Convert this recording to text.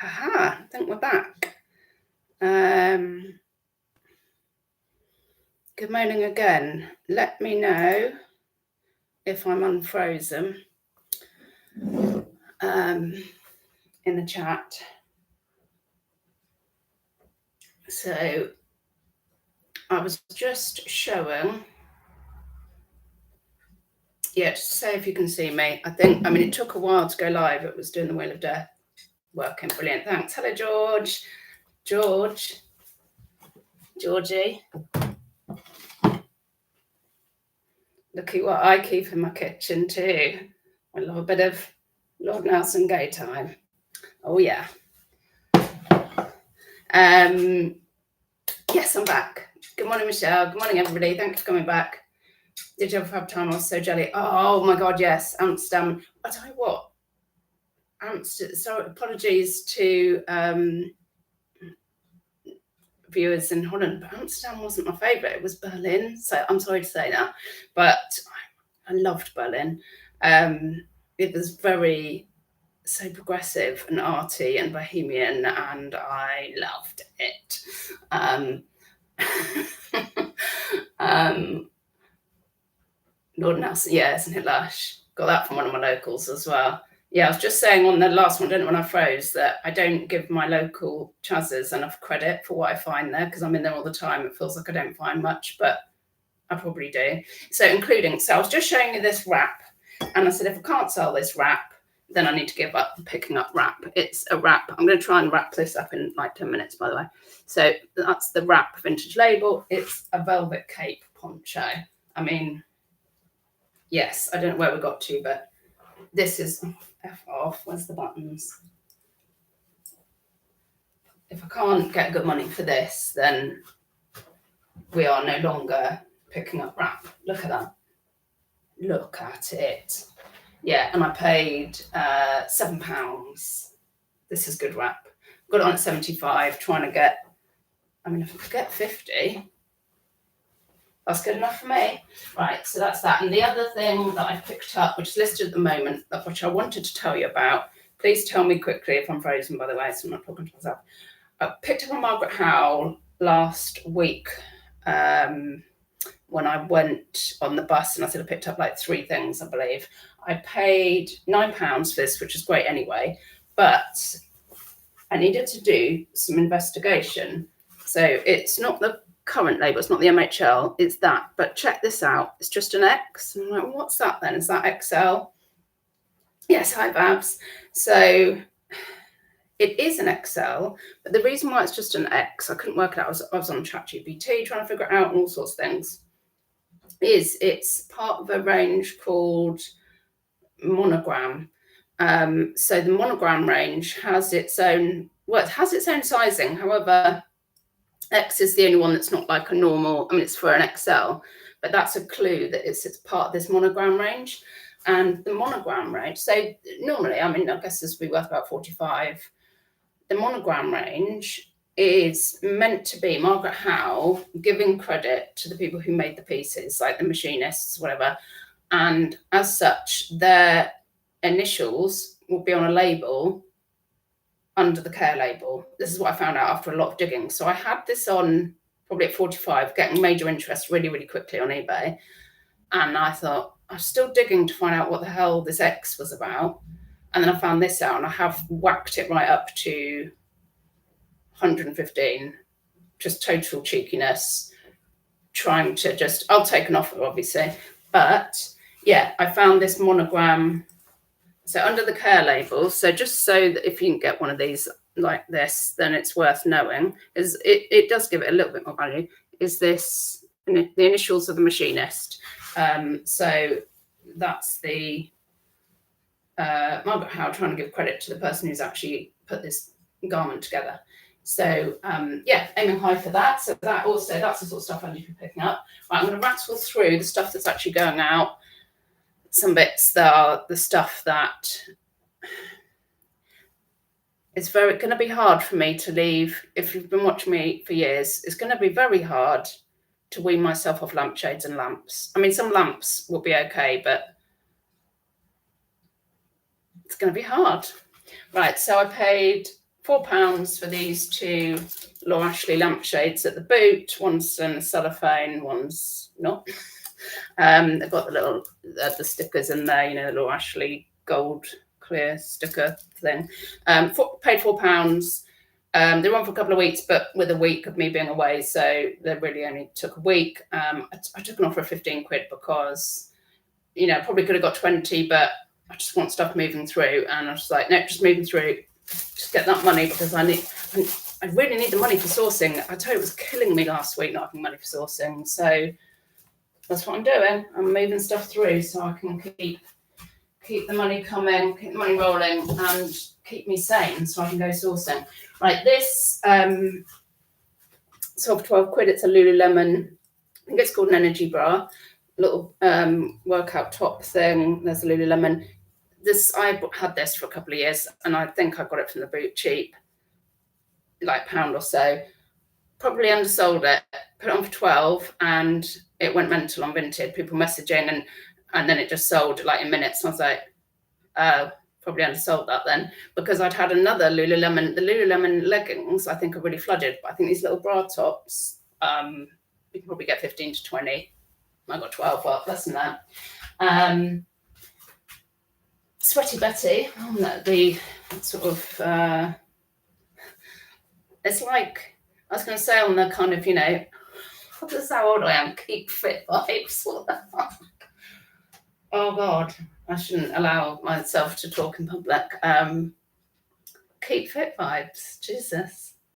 I think we're back. Good morning again. Let me know if I'm unfrozen in the chat. So I was just showing, just to say if you can see me. I mean, it took a while to go live. It was doing the Wheel of Death. Working brilliant. Thanks. Hello, George. Georgie. Looky what I keep in my kitchen too. I love a bit of Lord Nelson Gay time. Oh yeah. Yes, I'm back. Good morning, Michelle. Good morning, everybody. Thank you for coming back. Did you ever have time? I was so jelly. Oh my God, yes. Amsterdam. I tell you what. So apologies to viewers in Holland, but Amsterdam wasn't my favourite. It was Berlin. So I'm sorry to say that, but I loved Berlin. It was so progressive and arty and bohemian, and I loved it. Lord Nelson, yeah, isn't it lush? Got that from one of my locals as well. Yeah, I was just saying on the last one, I don't know when I froze, that I don't give my local chazzers enough credit for what I find there, because I'm in there all the time. It feels like I don't find much, but I probably do. So I was just showing you this wrap, and I said, if I can't sell this wrap, then I need to give up picking up wrap. It's a wrap. I'm going to try and wrap this up in like 10 minutes, by the way. So that's the wrap vintage label. It's a velvet cape poncho. I mean, yes, I don't know where we got to, but this is F off. Where's the buttons? If I can't get good money for this, then we are no longer picking up wrap. Look at that. Look at it. Yeah, and I paid £7. This is good wrap. Got it on at 75, trying to get, I mean, if I could get 50, that's good enough for me. Right, so that's that. And the other thing that I picked up, which is listed at the moment, which I wanted to tell you about, please tell me quickly if I'm frozen, by the way, so I'm not talking to myself. I picked up a Margaret Howell last week when I went on the bus, and I said I picked up like 3 things, I believe. I paid £9 for this, which is great anyway, but I needed to do some investigation. So it's not the current label, it's not the MHL, it's that. But check this out, it's just an X. And I'm like, what's that then? Is that XL? Yes, hi Babs. So it is an XL, but the reason why it's just an X, I couldn't work it out. I was on ChatGPT trying to figure it out and all sorts of things. It's part of a range called Monogram. So the Monogram range has its own, it has its own sizing. However, X is the only one that's not like a normal, I mean, it's for an XL, but that's a clue that it's part of this Monogram range. And the Monogram range, so normally, I mean, I guess this would be worth about 45. The Monogram range is meant to be Margaret Howell giving credit to the people who made the pieces, like the machinists, whatever. And as such, their initials will be on a label under the care label. This is what I found out after a lot of digging. So I had this on probably at 45, getting major interest really, really quickly on eBay. And I thought, I was still digging to find out what the hell this X was about. And then I found this out, and I have whacked it right up to 115, just total cheekiness, trying to just, I'll take an offer, obviously. But yeah, I found this Monogram. So under the care label, so just so that if you can get one of these like this, then it's worth knowing, is it does give it a little bit more value, is this the initials of the machinist. So that's the Margaret Howell trying to give credit to the person who's actually put this garment together. So yeah, aiming high for that. So that also, that's the sort of stuff I need to be picking up. Right, I'm going to rattle through the stuff that's actually going out. Some bits that are the stuff that it's going to be hard for me to leave. If you've been watching me for years, it's going to be very hard to wean myself off lampshades and lamps. I mean, some lamps will be okay, but it's going to be hard. Right, so I paid £4 for these two Laura Ashley lampshades at the boot. One's in cellophane, one's not. They've got the little the stickers in there, you know, the Laura Ashley gold clear sticker thing. Paid £4. They were on for a couple of weeks, but with a week of me being away, so they really only took a week. I took an offer of 15 quid because, you know, probably could have got 20, but I just want stuff moving through. And I was like, no, just moving through, just get that money because I really need the money for sourcing. I tell you, it was killing me last week not having money for sourcing. So that's what I'm doing. I'm moving stuff through so I can keep the money coming, keep the money rolling, and keep me sane so I can go sourcing. Right, this sold for 12 quid. It's a Lululemon, I think it's called an energy bra, little workout top thing. There's a Lululemon. I had this for a couple of years, and I think I got it from the boot cheap, like £1 or so. Probably undersold it, put it on for 12, and it went mental on Vinted. People messaging, and then it just sold like in minutes. And I was like, oh, probably undersold that then, because I'd had another Lululemon. The Lululemon leggings, I think, are really flooded, but I think these little bra tops, you can probably get 15 to 20. I got 12, well, less than that. Sweaty Betty, the sort of, it's like, I was going to say on the kind of, you know, this is how old I am, keep fit vibes. What the fuck? Oh God, I shouldn't allow myself to talk in public. Keep fit vibes, Jesus.